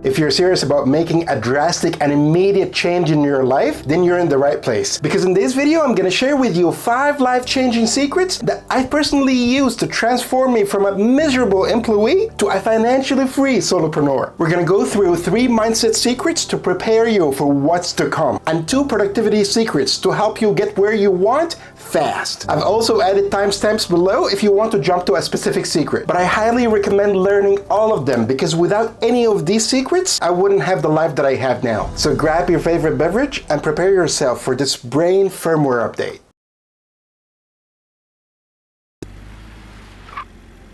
If you're serious about making a drastic and immediate change in your life, then you're in the right place. Because in this video, I'm going to share with you 5 life-changing secrets that I personally used to transform me from a miserable employee to a financially free solopreneur. We're going to go through 3 mindset secrets to prepare you for what's to come, and 2 productivity secrets to help you get where you want fast. I've also added timestamps below if you want to jump to a specific secret, but I highly recommend learning all of them because without any of these secrets, I wouldn't have the life that I have now. So grab your favorite beverage and prepare yourself for this brain firmware update.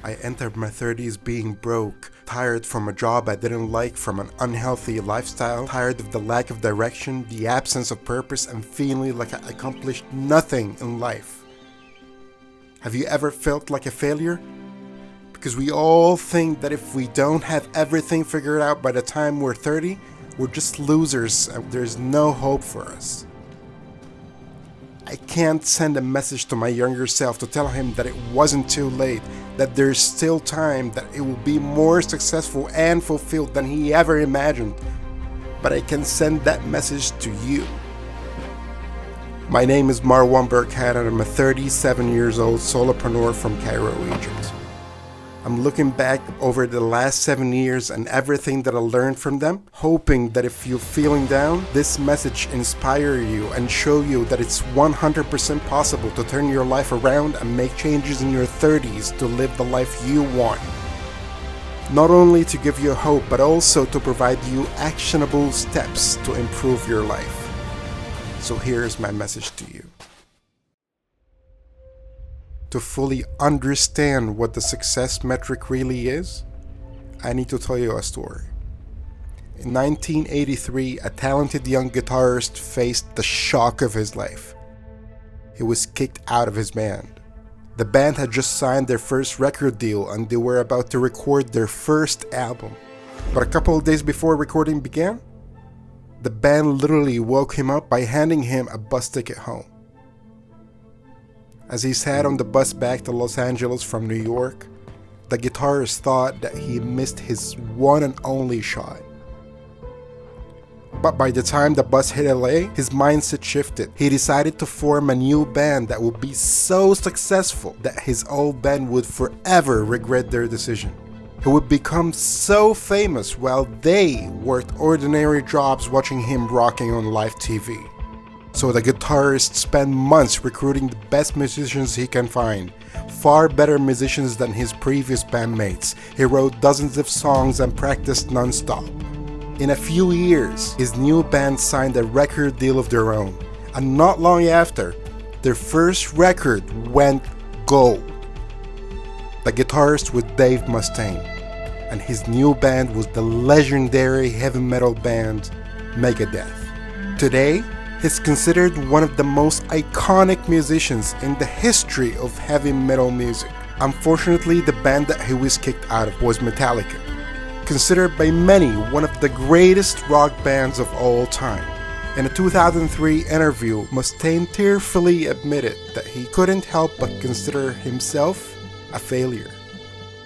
I entered my 30s being broke, tired from a job I didn't like, from an unhealthy lifestyle, tired of the lack of direction, the absence of purpose, and feeling like I accomplished nothing in life. Have you ever felt like a failure? Because we all think that if we don't have everything figured out by the time we're 30, we're just losers and there's no hope for us. I can't send a message to my younger self to tell him that it wasn't too late, that there's still time, that it will be more successful and fulfilled than he ever imagined. But I can send that message to you. My name is Marwan Burkhat and I'm a 37 years old solopreneur from Cairo, Egypt. I'm looking back over the last 7 years and everything that I learned from them, hoping that if you're feeling down, this message inspire you and show you that it's 100% possible to turn your life around and make changes in your 30s to live the life you want. Not only to give you hope, but also to provide you actionable steps to improve your life. So here's my message to you. To fully understand what the success metric really is, I need to tell you a story. In 1983, a talented young guitarist faced the shock of his life. He was kicked out of his band. The band had just signed their first record deal and they were about to record their first album. But a couple of days before recording began, the band literally woke him up by handing him a bus ticket home. As he sat on the bus back to Los Angeles from New York, the guitarist thought that he missed his one and only shot. But by the time the bus hit LA, his mindset shifted. He decided to form a new band that would be so successful that his old band would forever regret their decision. He would become so famous while they worked ordinary jobs watching him rocking on live TV. So the guitarist spent months recruiting the best musicians he can find, far better musicians than his previous bandmates. He wrote dozens of songs and practiced non-stop. In a few years, his new band signed a record deal of their own, and not long after, their first record went gold. The guitarist was Dave Mustaine, and his new band was the legendary heavy metal band Megadeth. Today, he's considered one of the most iconic musicians in the history of heavy metal music. Unfortunately, the band that he was kicked out of was Metallica, considered by many one of the greatest rock bands of all time. In a 2003 interview, Mustaine tearfully admitted that he couldn't help but consider himself a failure.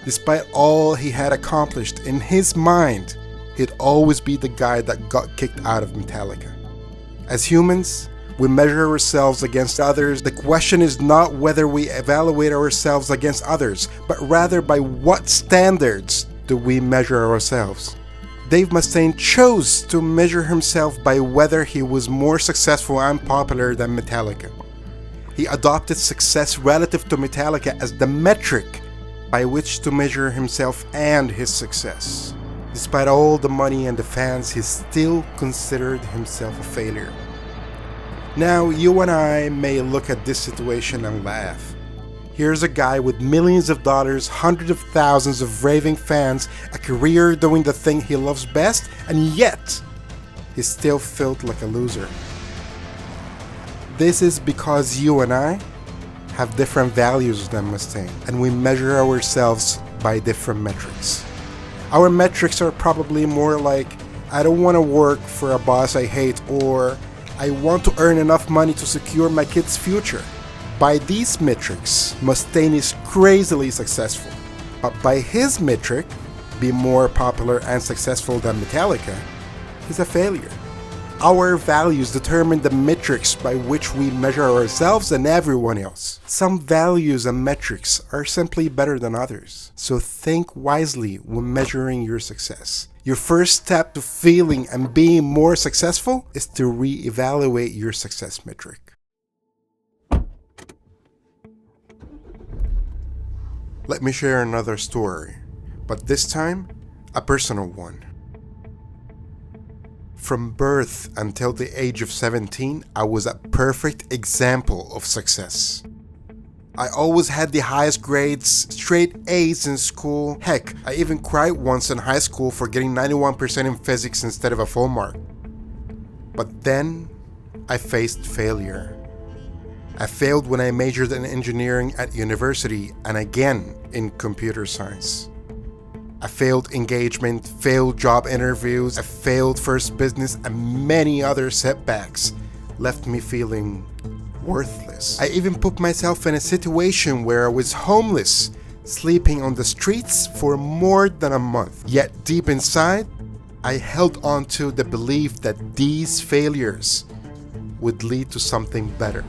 Despite all he had accomplished, in his mind, he'd always be the guy that got kicked out of Metallica. As humans, we measure ourselves against others. The question is not whether we evaluate ourselves against others, but rather by what standards do we measure ourselves. Dave Mustaine chose to measure himself by whether he was more successful and popular than Metallica. He adopted success relative to Metallica as the metric by which to measure himself and his success. Despite all the money and the fans, he still considered himself a failure. Now, you and I may look at this situation and laugh. Here's a guy with millions of dollars, hundreds of thousands of raving fans, a career doing the thing he loves best, and yet he still felt like a loser. This is because you and I have different values than Mustaine, and we measure ourselves by different metrics. Our metrics are probably more like, I don't want to work for a boss I hate, or I want to earn enough money to secure my kid's future. By these metrics, Mustaine is crazily successful. But by his metric, be more popular and successful than Metallica is a failure. Our values determine the metrics by which we measure ourselves and everyone else. Some values and metrics are simply better than others. So think wisely when measuring your success. Your first step to feeling and being more successful is to reevaluate your success metric. Let me share another story, but this time, a personal one. From birth until the age of 17, I was a perfect example of success. I always had the highest grades, straight A's in school. Heck, I even cried once in high school for getting 91% in physics instead of a full mark. But then, I faced failure. I failed when I majored in engineering at university and again in computer science. I failed engagement, failed job interviews, a failed first business, and many other setbacks left me feeling worthless. I even put myself in a situation where I was homeless, sleeping on the streets for more than a month. Yet deep inside, I held on to the belief that these failures would lead to something better.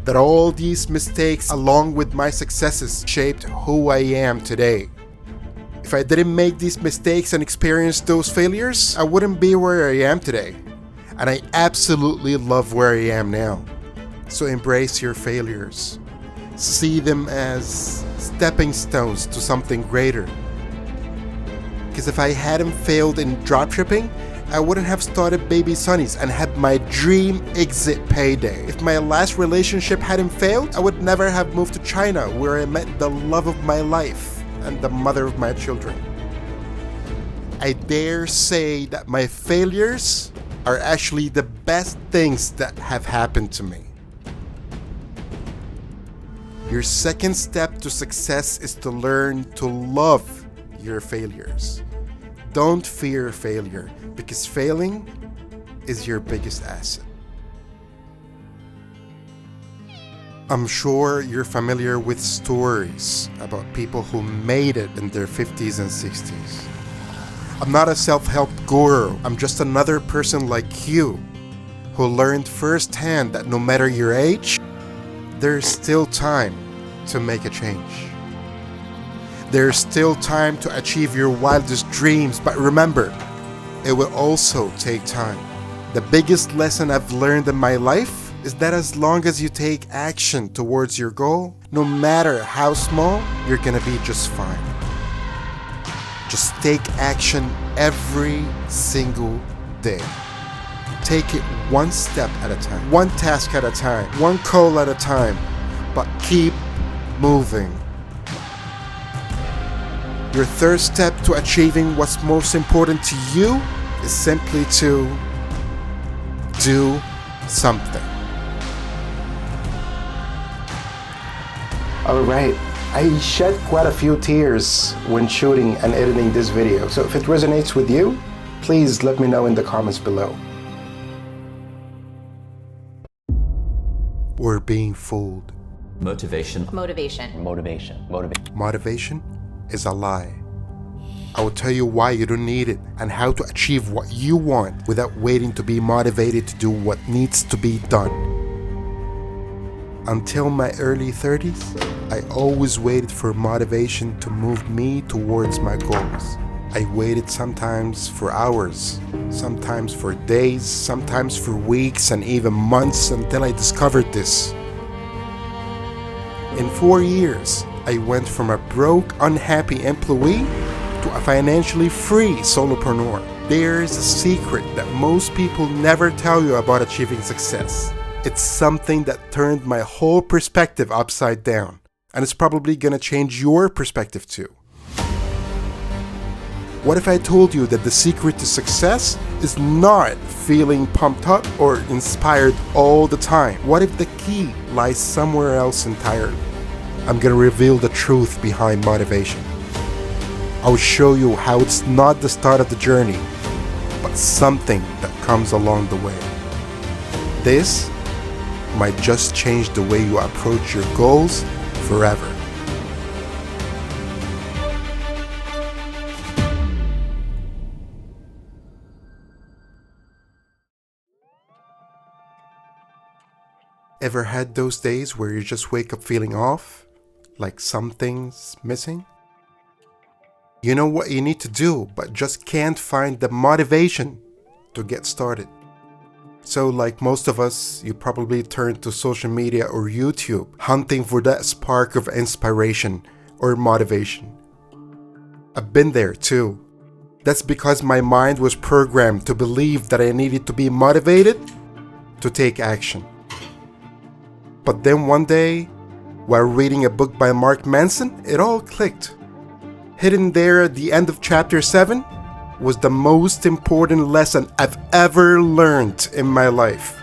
That all these mistakes, along with my successes, shaped who I am today. If I didn't make these mistakes and experience those failures, I wouldn't be where I am today. And I absolutely love where I am now. So embrace your failures. See them as stepping stones to something greater. Because if I hadn't failed in dropshipping, I wouldn't have started Baby Sunnies and had my dream exit payday. If my last relationship hadn't failed, I would never have moved to China, where I met the love of my life and the mother of my children. I dare say that my failures are actually the best things that have happened to me. Your second step to success is to learn to love your failures. Don't fear failure, because failing is your biggest asset. I'm sure you're familiar with stories about people who made it in their 50s and 60s. I'm not a self-help guru. I'm just another person like you who learned firsthand that no matter your age, there's still time to make a change. There's still time to achieve your wildest dreams, but remember, it will also take time. The biggest lesson I've learned in my life is that as long as you take action towards your goal, no matter how small, you're gonna be just fine. Just take action every single day. Take it one step at a time, one task at a time, one goal at a time, but keep moving. Your third step to achieving what's most important to you is simply to do something. Alright, I shed quite a few tears when shooting and editing this video, so if it resonates with you, please let me know in the comments below. We're being fooled. Motivation is a lie. I will tell you why you don't need it and how to achieve what you want without waiting to be motivated to do what needs to be done. Until my early 30s, I always waited for motivation to move me towards my goals. I waited sometimes for hours, sometimes for days, sometimes for weeks and even months until I discovered this. In 4 years, I went from a broke, unhappy employee to a financially free solopreneur. There's a secret that most people never tell you about achieving success. It's something that turned my whole perspective upside down, and it's probably gonna change your perspective too. What if I told you that the secret to success is not feeling pumped up or inspired all the time? What if the key lies somewhere else entirely? I'm gonna reveal the truth behind motivation. I'll show you how it's not the start of the journey, but something that comes along the way. This might just change the way you approach your goals forever. Ever had those days where you just wake up feeling off? Like something's missing? You know what you need to do, but just can't find the motivation to get started. So like most of us, you probably turn to social media or YouTube, hunting for that spark of inspiration or motivation. I've been there too. That's because my mind was programmed to believe that I needed to be motivated to take action. But then one day, while reading a book by Mark Manson, it all clicked. Hidden there at the end of chapter 7 was the most important lesson I've ever learned in my life.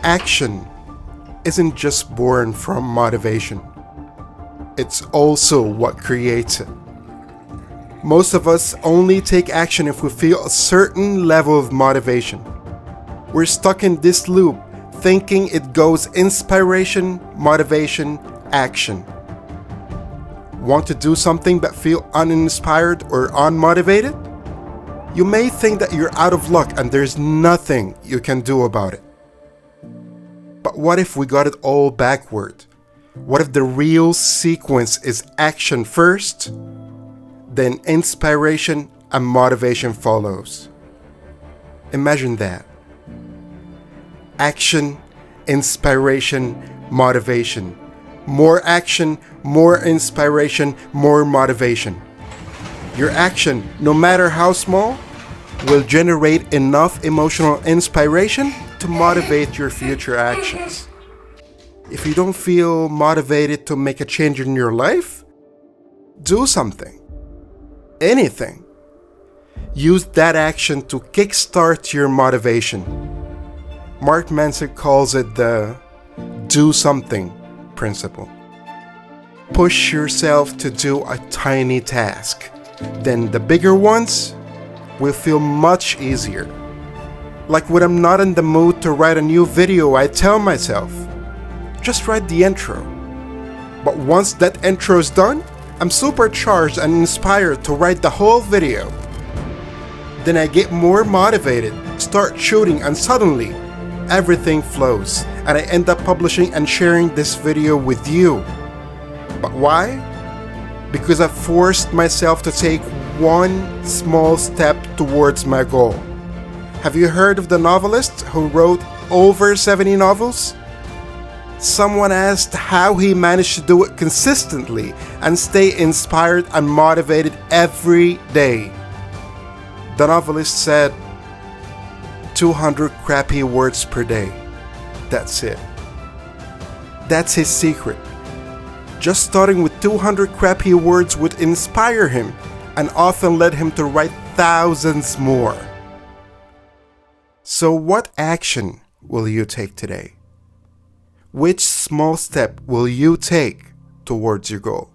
Action isn't just born from motivation. It's also what creates it. Most of us only take action if we feel a certain level of motivation. We're stuck in this loop, thinking it goes inspiration, motivation, action. Want to do something but feel uninspired or unmotivated? You may think that you're out of luck and there's nothing you can do about it. But what if we got it all backward? What if the real sequence is action first, then inspiration and motivation follows? Imagine that. Action, inspiration, motivation. More action, more inspiration, more motivation. Your action, no matter how small, will generate enough emotional inspiration to motivate your future actions. If you don't feel motivated to make a change in your life, do something. Anything. Use that action to kickstart your motivation. Mark Manson calls it the do something principle. Push yourself to do a tiny task. Then the bigger ones will feel much easier. Like when I'm not in the mood to write a new video, I tell myself, just write the intro. But once that intro is done, I'm supercharged and inspired to write the whole video. Then I get more motivated, start shooting, and suddenly everything flows, and I end up publishing and sharing this video with you. But why? Because I forced myself to take one small step towards my goal. Have you heard of the novelist who wrote over 70 novels? Someone asked how he managed to do it consistently and stay inspired and motivated every day. The novelist said, 200 crappy words per day. That's it. That's his secret. Just starting with 200 crappy words would inspire him and often led him to write thousands more. So what action will you take today? Which small step will you take towards your goal?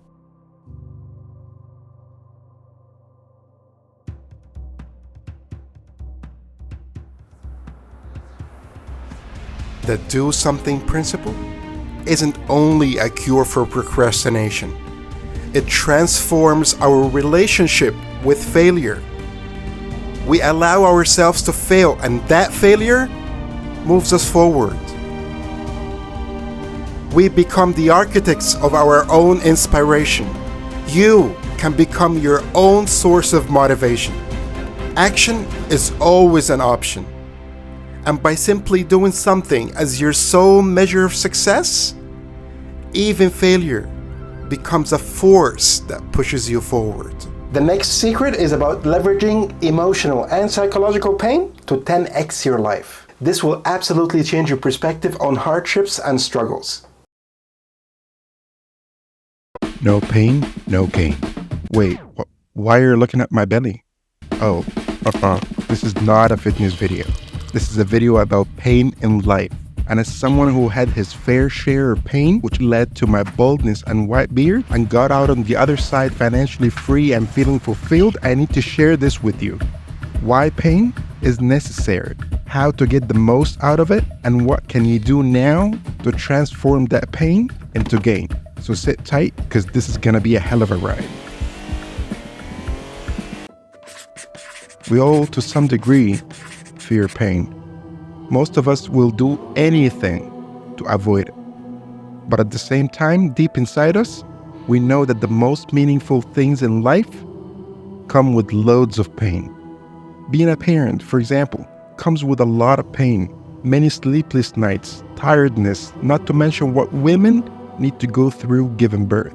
The do something principle isn't only a cure for procrastination. It transforms our relationship with failure. We allow ourselves to fail, and that failure moves us forward. We become the architects of our own inspiration. You can become your own source of motivation. Action is always an option. And by simply doing something as your sole measure of success, even failure becomes a force that pushes you forward. The next secret is about leveraging emotional and psychological pain to 10x your life. This will absolutely change your perspective on hardships and struggles. No pain, no gain. Wait, why are you looking at my belly? Oh, this is not a fitness video. This is a video about pain in life. And as someone who had his fair share of pain, which led to my baldness and white beard, and got out on the other side financially free and feeling fulfilled, I need to share this with you. Why pain is necessary, how to get the most out of it, and what can you do now to transform that pain into gain. So sit tight, because this is gonna be a hell of a ride. We all, to some degree, fear pain. Most of us will do anything to avoid it. But at the same time, deep inside us, we know that the most meaningful things in life come with loads of pain. Being a parent, for example, comes with a lot of pain, many sleepless nights, tiredness, not to mention what women need to go through giving birth.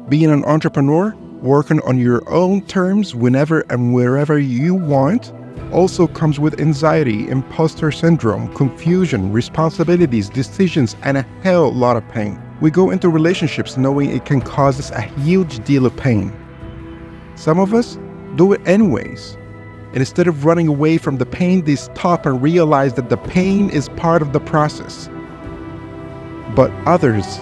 Being an entrepreneur, working on your own terms whenever and wherever you want, also comes with anxiety, imposter syndrome, confusion, responsibilities, decisions, and a hell lot of pain. We go into relationships knowing it can cause us a huge deal of pain. Some of us do it anyways. And instead of running away from the pain, they stop and realize that the pain is part of the process. But others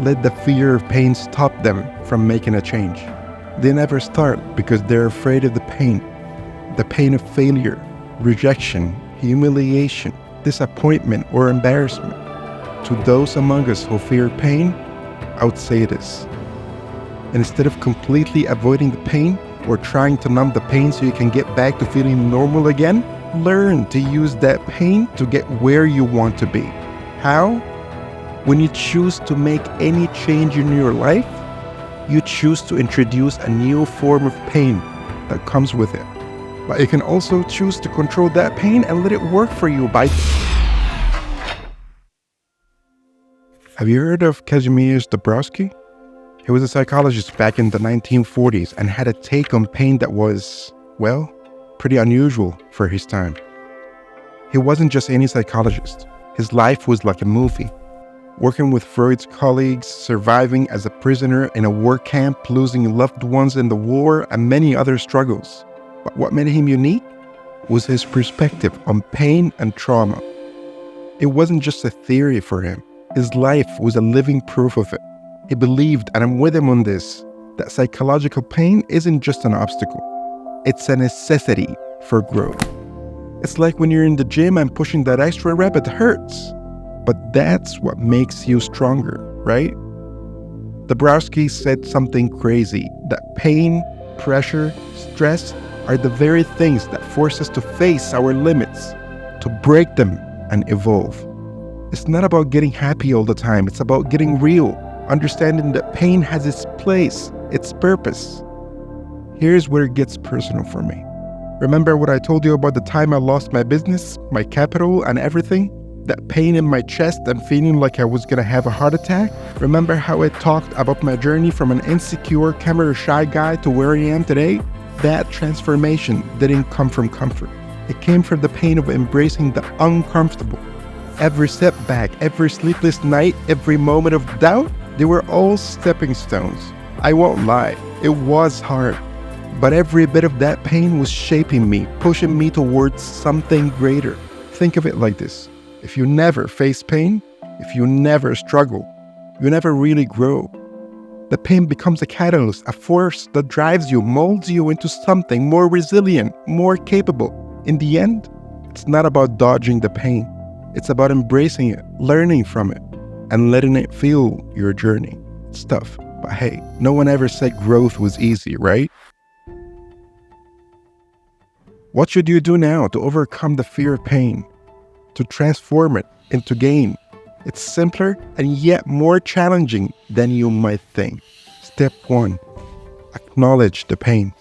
let the fear of pain stop them from making a change. They never start because they're afraid of the pain of failure, rejection, humiliation, disappointment, or embarrassment. To those among us who fear pain, I would say this. Instead of completely avoiding the pain or trying to numb the pain so you can get back to feeling normal again, learn to use that pain to get where you want to be. How? When you choose to make any change in your life, you choose to introduce a new form of pain that comes with it. But you can also choose to control that pain and let it work for you by... Have you heard of Kazimierz Dabrowski? He was a psychologist back in the 1940s and had a take on pain that was, well, pretty unusual for his time. He wasn't just any psychologist. His life was like a movie. Working with Freud's colleagues, surviving as a prisoner in a war camp, losing loved ones in the war, and many other struggles. But what made him unique was his perspective on pain and trauma. It wasn't just a theory for him. His life was a living proof of it. He believed, and I'm with him on this, that psychological pain isn't just an obstacle. It's a necessity for growth. It's like when you're in the gym and pushing that extra rep, it hurts. But that's what makes you stronger, right? Dabrowski said something crazy, that pain, pressure, stress are the very things that force us to face our limits, to break them and evolve. It's not about getting happy all the time, it's about getting real, understanding that pain has its place, its purpose. Here's where it gets personal for me. Remember what I told you about the time I lost my business, my capital, and everything? That pain in my chest and feeling like I was gonna have a heart attack? Remember how I talked about my journey from an insecure, camera-shy guy to where I am today? That transformation didn't come from comfort. It came from the pain of embracing the uncomfortable. Every setback, every sleepless night, every moment of doubt, they were all stepping stones. I won't lie, it was hard. But every bit of that pain was shaping me, pushing me towards something greater. Think of it like this. If you never face pain, if you never struggle, you never really grow. The pain becomes a catalyst, a force that drives you, molds you into something more resilient, more capable. In the end, it's not about dodging the pain. It's about embracing it, learning from it, and letting it fuel your journey. It's tough, but hey, no one ever said growth was easy, right? What should you do now to overcome the fear of pain? To transform it into gain? It's simpler and yet more challenging than you might think. Step 1. Acknowledge the pain.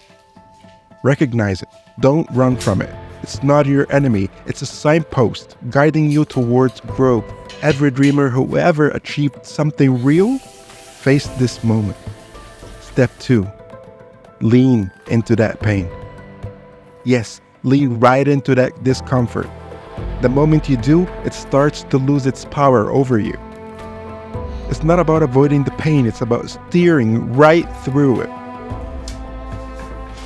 Recognize it. Don't run from it. It's not your enemy. It's a signpost guiding you towards growth. Every dreamer who ever achieved something real faced this moment. Step 2. Lean into that pain. Yes, lean right into that discomfort. The moment you do, it starts to lose its power over you. It's not about avoiding the pain, it's about steering right through it.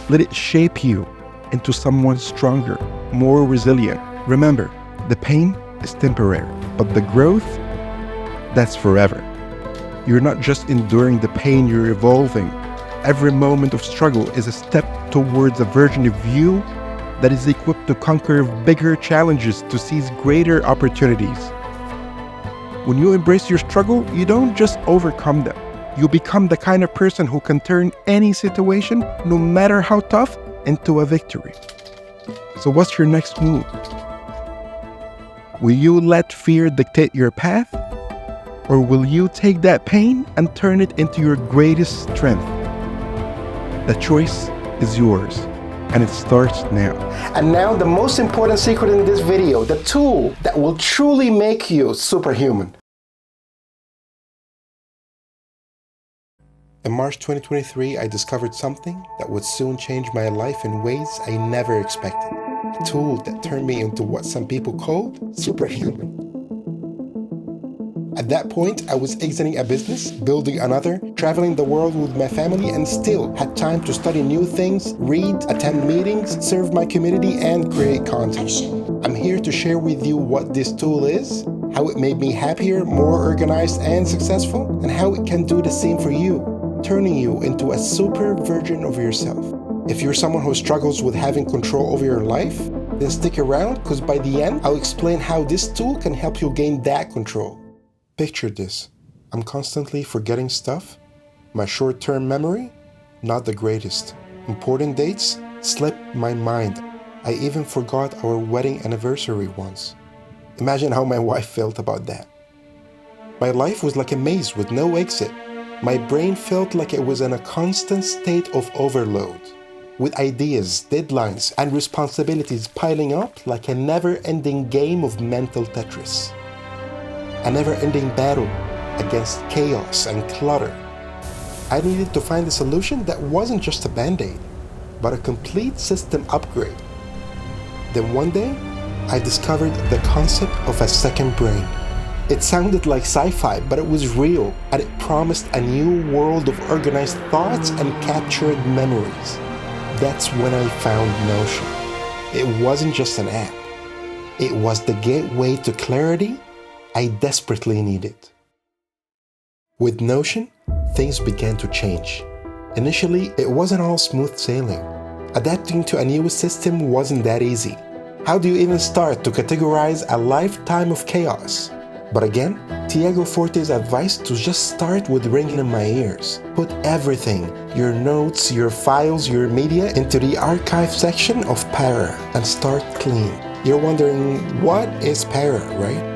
Let it shape you into someone stronger, more resilient. Remember, the pain is temporary, but the growth, that's forever. You're not just enduring the pain, you're evolving. Every moment of struggle is a step towards a version of you that is equipped to conquer bigger challenges, to seize greater opportunities. When you embrace your struggle, you don't just overcome them. You become the kind of person who can turn any situation, no matter how tough, into a victory. So what's your next move? Will you let fear dictate your path? Or will you take that pain and turn it into your greatest strength? The choice is yours, and it starts now. And now the most important secret in this video, the tool that will truly make you superhuman. In March 2023, I discovered something that would soon change my life in ways I never expected. A tool that turned me into what some people called superhuman. At that point, I was exiting a business, building another, traveling the world with my family, and still had time to study new things, read, attend meetings, serve my community, and create content. I'm here to share with you what this tool is, how it made me happier, more organized, and successful, and how it can do the same for you, turning you into a super version of yourself. If you're someone who struggles with having control over your life, then stick around, because by the end, I'll explain how this tool can help you gain that control. Picture this. I'm constantly forgetting stuff. My short-term memory, not the greatest. Important dates slip my mind. I even forgot our wedding anniversary once. Imagine how my wife felt about that. My life was like a maze with no exit. My brain felt like it was in a constant state of overload, with ideas, deadlines, and responsibilities piling up like a never-ending game of mental Tetris. A never-ending battle against chaos and clutter. I needed to find a solution that wasn't just a band-aid, but a complete system upgrade. Then one day, I discovered the concept of a second brain. It sounded like sci-fi, but it was real, and it promised a new world of organized thoughts and captured memories. That's when I found Notion. It wasn't just an app. It was the gateway to clarity I desperately needed. With Notion, things began to change. Initially, it wasn't all smooth sailing. Adapting to a new system wasn't that easy. How do you even start to categorize a lifetime of chaos? But again, Tiago Forte's advice to just start would ring in my ears. Put everything, your notes, your files, your media, into the archive section of Para and start clean. You're wondering, what is Para, right?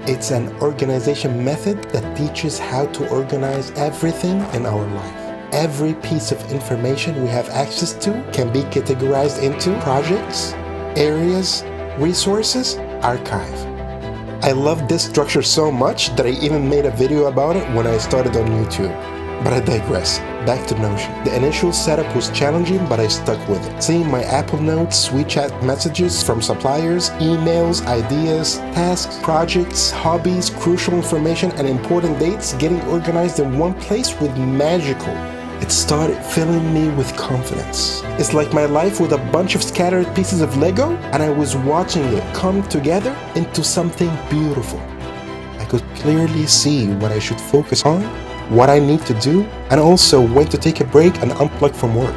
It's an organization method that teaches how to organize everything in our life. Every piece of information we have access to can be categorized into projects, areas, resources, archive. I love this structure so much that I even made a video about it when I started on YouTube. But I digress. Back to Notion. The initial setup was challenging, but I stuck with it. Seeing my Apple Notes, WeChat messages from suppliers, emails, ideas, tasks, projects, hobbies, crucial information, and important dates getting organized in one place was magical. It started filling me with confidence. It's like my life with a bunch of scattered pieces of Lego, and I was watching it come together into something beautiful. I could clearly see what I should focus on, what I need to do, and also when to take a break and unplug from work.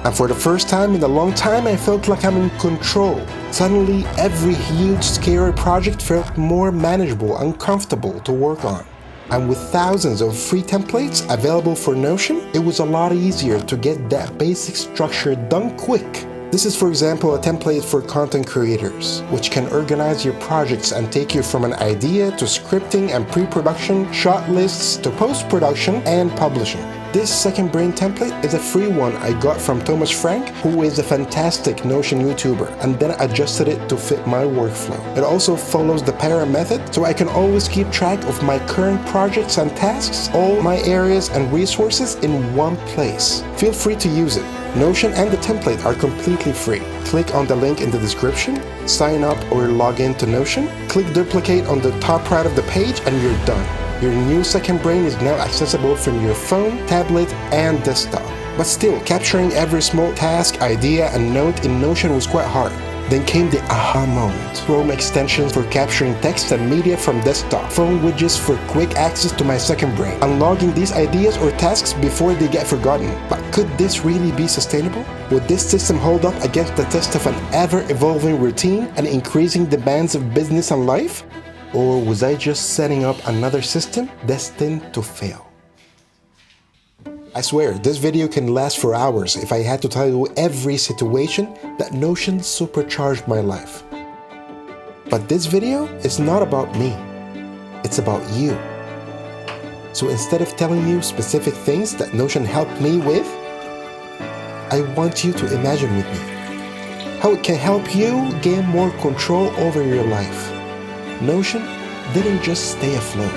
And for the first time in a long time, I felt like I'm in control. Suddenly, every huge, scary project felt more manageable and comfortable to work on. And with thousands of free templates available for Notion, it was a lot easier to get that basic structure done quick. This is, for example, a template for content creators, which can organize your projects and take you from an idea to scripting and pre-production, shot lists to post-production and publishing. This second brain template is a free one I got from Thomas Frank, who is a fantastic Notion YouTuber, and then adjusted it to fit my workflow. It also follows the Para method, so I can always keep track of my current projects and tasks, all my areas and resources in one place. Feel free to use it. Notion and the template are completely free. Click on the link in the description, sign up or log in to Notion, click duplicate on the top right of the page, and you're done. Your new second brain is now accessible from your phone, tablet, and desktop. But still, capturing every small task, idea, and note in Notion was quite hard. Then came the aha moment. Chrome extensions for capturing text and media from desktop. Phone widgets for quick access to my second brain. Unlogging these ideas or tasks before they get forgotten. But could this really be sustainable? Would this system hold up against the test of an ever-evolving routine and increasing demands of business and life? Or was I just setting up another system destined to fail? I swear, this video can last for hours if I had to tell you every situation that Notion supercharged my life. But this video is not about me. It's about you. So instead of telling you specific things that Notion helped me with, I want you to imagine with me how it can help you gain more control over your life. Notion didn't just stay afloat.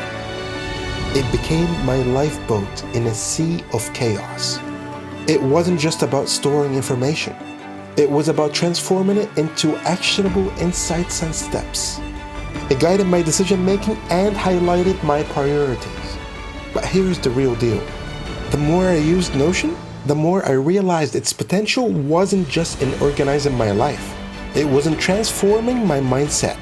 It became my lifeboat in a sea of chaos. It wasn't just about storing information. It was about transforming it into actionable insights and steps. It guided my decision-making and highlighted my priorities. But here's the real deal. The more I used Notion, the more I realized its potential wasn't just in organizing my life. It was in transforming my mindset.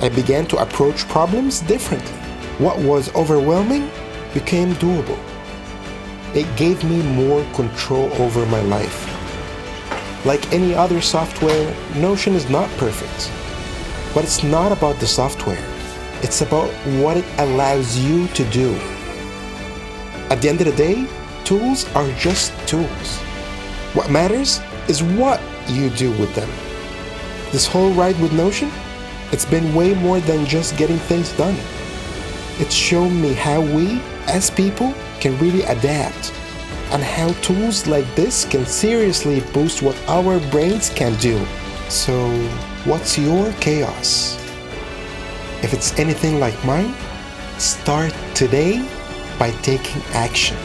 I began to approach problems differently. What was overwhelming became doable. It gave me more control over my life. Like any other software, Notion is not perfect. But it's not about the software. It's about what it allows you to do. At the end of the day, tools are just tools. What matters is what you do with them. This whole ride with Notion, it's been way more than just getting things done. It's shown me how we, as people, can really adapt, and how tools like this can seriously boost what our brains can do. So, what's your chaos? If it's anything like mine, start today by taking action.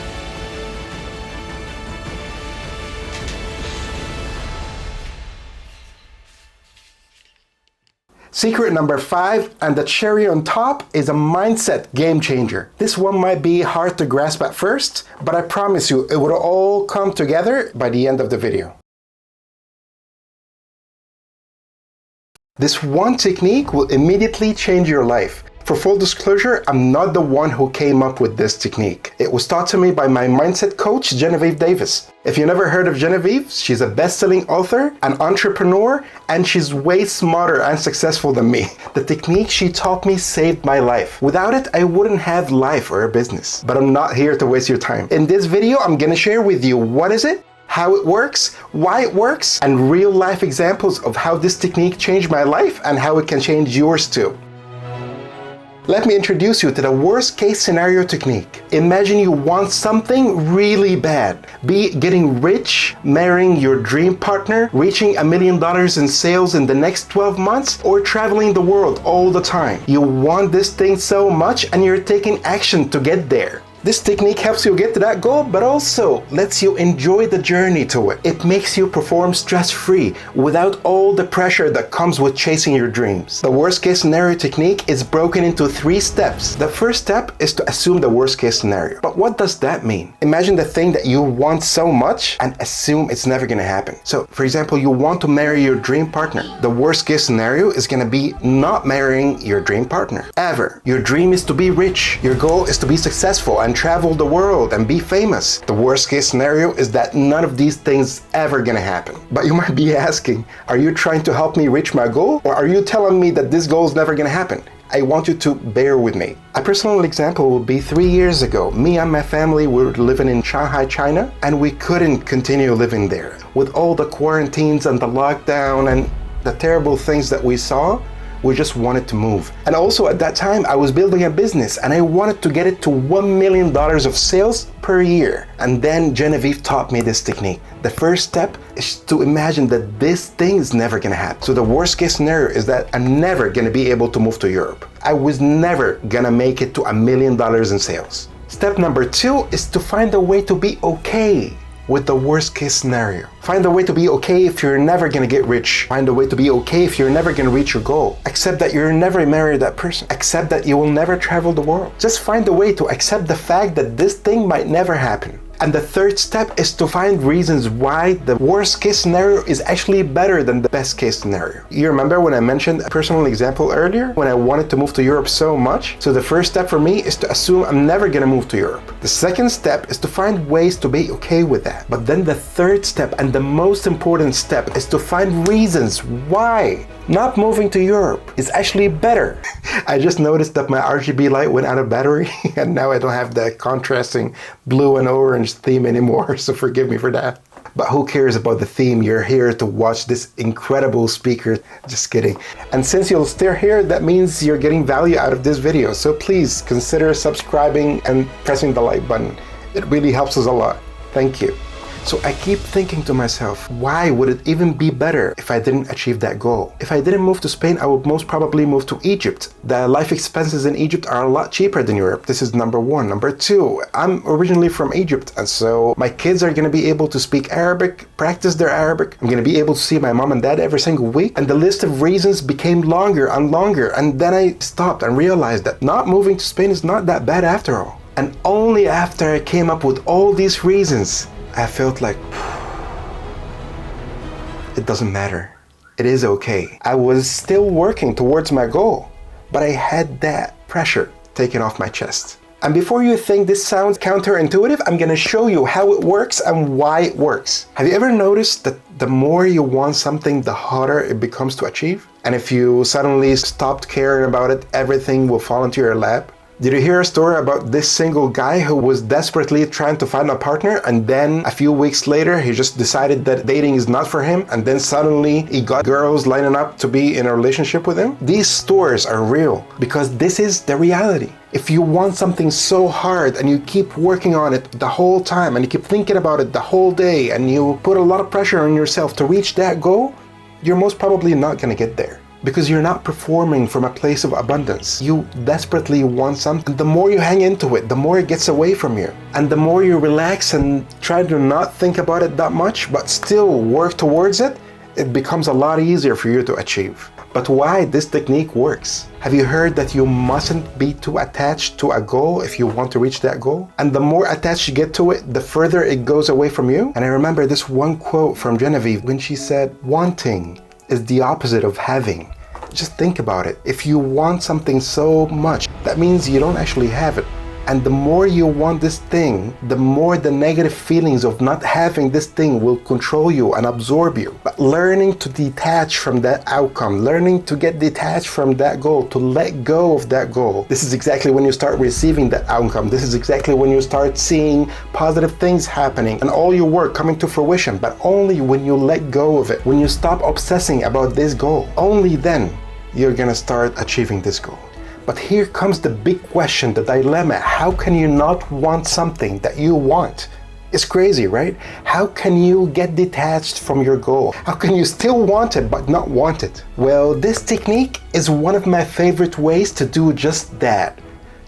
Secret number 5, and the cherry on top, is a mindset game changer. This one might be hard to grasp at first, but I promise you it will all come together by the end of the video. This one technique will immediately change your life. For full disclosure, I'm not the one who came up with this technique. It was taught to me by my mindset coach, Genevieve Davis. If you never heard of Genevieve, she's a best-selling author, an entrepreneur, and she's way smarter and successful than me. The technique she taught me saved my life. Without it, I wouldn't have life or a business. But I'm not here to waste your time. In this video, I'm gonna share with you what is it, how it works, why it works, and real-life examples of how this technique changed my life and how it can change yours too. Let me introduce you to the worst case scenario technique. Imagine you want something really bad. Be it getting rich, marrying your dream partner, reaching $1 million in sales in the next 12 months, or traveling the world all the time. You want this thing so much and you're taking action to get there. This technique helps you get to that goal, but also lets you enjoy the journey to it. It makes you perform stress-free without all the pressure that comes with chasing your dreams. The worst case scenario technique is broken into 3 steps. The first step is to assume the worst case scenario. But what does that mean? Imagine the thing that you want so much and assume it's never gonna happen. So, for example, you want to marry your dream partner. The worst case scenario is gonna be not marrying your dream partner. Ever. Your dream is to be rich. Your goal is to be successful and travel the world and be famous. The worst case scenario is that none of these things ever gonna happen. But you might be asking, are you trying to help me reach my goal? Or are you telling me that this goal is never gonna happen? I want you to bear with me. A personal example would be 3 years ago. Me and my family were living in Shanghai, China, and we couldn't continue living there. With all the quarantines and the lockdown and the terrible things that we saw, we just wanted to move. And also at that time, I was building a business and I wanted to get it to $1 million of sales per year. And then Genevieve taught me this technique. The first step is to imagine that this thing is never gonna happen. So the worst case scenario is that I'm never gonna be able to move to Europe. I was never gonna make it to $1 million in sales. Step number 2 is to find a way to be okay with the worst case scenario. Find a way to be okay if you're never gonna get rich. Find a way to be okay if you're never gonna reach your goal. Accept that you'll never marry that person. Accept that you will never travel the world. Just find a way to accept the fact that this thing might never happen. And the third step is to find reasons why the worst case scenario is actually better than the best case scenario. You remember when I mentioned a personal example earlier, when I wanted to move to Europe so much? So the first step for me is to assume I'm never gonna move to Europe. The second step is to find ways to be okay with that. But then the third step, and the most important step, is to find reasons why not moving to Europe is actually better. I just noticed that my RGB light went out of battery and now I don't have the contrasting blue and orange theme anymore, so forgive me for that. But who cares about the theme? You're here to watch this incredible speaker. Just kidding. And since you're still here, that means you're getting value out of this video. So please consider subscribing and pressing the like button. It really helps us a lot. Thank you. So I keep thinking to myself, why would it even be better if I didn't achieve that goal? If I didn't move to Spain, I would most probably move to Egypt. The life expenses in Egypt are a lot cheaper than Europe. This is number one. Number two, I'm originally from Egypt, and so my kids are going to be able to speak Arabic, practice their Arabic. I'm going to be able to see my mom and dad every single week. And the list of reasons became longer and longer. And then I stopped and realized that not moving to Spain is not that bad after all. And only after I came up with all these reasons, I felt like, it doesn't matter. It is okay. I was still working towards my goal, but I had that pressure taken off my chest. And before you think this sounds counterintuitive, I'm gonna show you how it works and why it works. Have you ever noticed that the more you want something, the harder it becomes to achieve? And if you suddenly stopped caring about it, everything will fall into your lap? Did you hear a story about this single guy who was desperately trying to find a partner, and then a few weeks later he just decided that dating is not for him, and then suddenly he got girls lining up to be in a relationship with him? These stories are real because this is the reality. If you want something so hard and you keep working on it the whole time and you keep thinking about it the whole day and you put a lot of pressure on yourself to reach that goal, you're most probably not going to get there. Because you're not performing from a place of abundance. You desperately want something. The more you hang into it, the more it gets away from you. And the more you relax and try to not think about it that much, but still work towards it, it becomes a lot easier for you to achieve. But why this technique works? Have you heard that you mustn't be too attached to a goal if you want to reach that goal? And the more attached you get to it, the further it goes away from you. And I remember this one quote from Genevieve when she said, "Wanting is the opposite of having." Just think about it. If you want something so much, that means you don't actually have it. And the more you want this thing, the more the negative feelings of not having this thing will control you and absorb you. But learning to detach from that outcome, learning to get detached from that goal, to let go of that goal, this is exactly when you start receiving that outcome. This is exactly when you start seeing positive things happening and all your work coming to fruition. But only when you let go of it, when you stop obsessing about this goal, only then you're gonna start achieving this goal. But here comes the big question, the dilemma. How can you not want something that you want? It's crazy, right? How can you get detached from your goal? How can you still want it but not want it? Well, this technique is one of my favorite ways to do just that.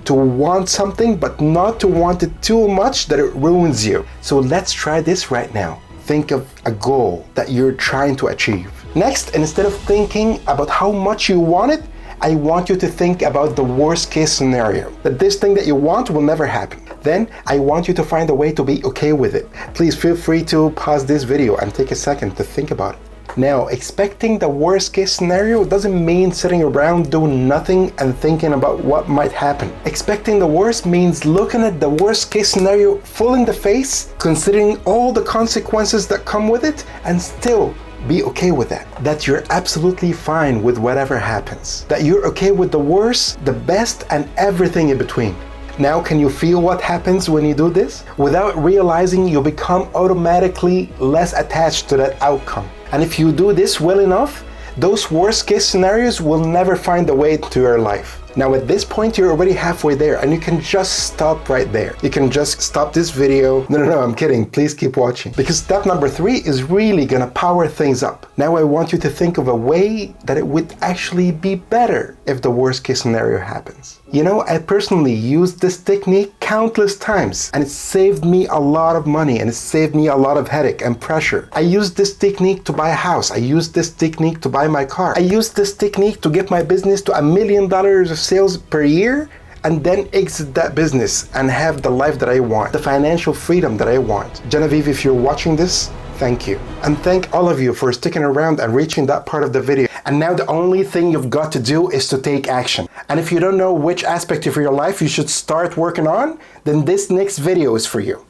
To want something but not to want it too much that it ruins you. So let's try this right now. Think of a goal that you're trying to achieve. Next, instead of thinking about how much you want it, I want you to think about the worst case scenario, that this thing that you want will never happen. Then I want you to find a way to be okay with it. Please feel free to pause this video and take a second to think about it. Now, expecting the worst case scenario doesn't mean sitting around doing nothing and thinking about what might happen. Expecting the worst means looking at the worst case scenario full in the face, considering all the consequences that come with it, and still be okay with that. That you're absolutely fine with whatever happens. That you're okay with the worst, the best, and everything in between. Now, can you feel what happens when you do this? Without realizing, you become automatically less attached to that outcome. And if you do this well enough, those worst case scenarios will never find a way to your life. Now at this point, you're already halfway there and you can just stop right there. You can just stop this video. No, I'm kidding. Please keep watching. Because step number 3 is really gonna power things up. Now I want you to think of a way that it would actually be better if the worst case scenario happens. You know, I personally used this technique countless times and it saved me a lot of money and it saved me a lot of headache and pressure. I used this technique to buy a house. I used this technique to buy my car. I used this technique to get my business to $1 million of sales per year and then exit that business and have the life that I want, the financial freedom that I want. Genevieve, if you're watching this, thank you. And thank all of you for sticking around and reaching that part of the video. And now the only thing you've got to do is to take action. And if you don't know which aspect of your life you should start working on, then this next video is for you.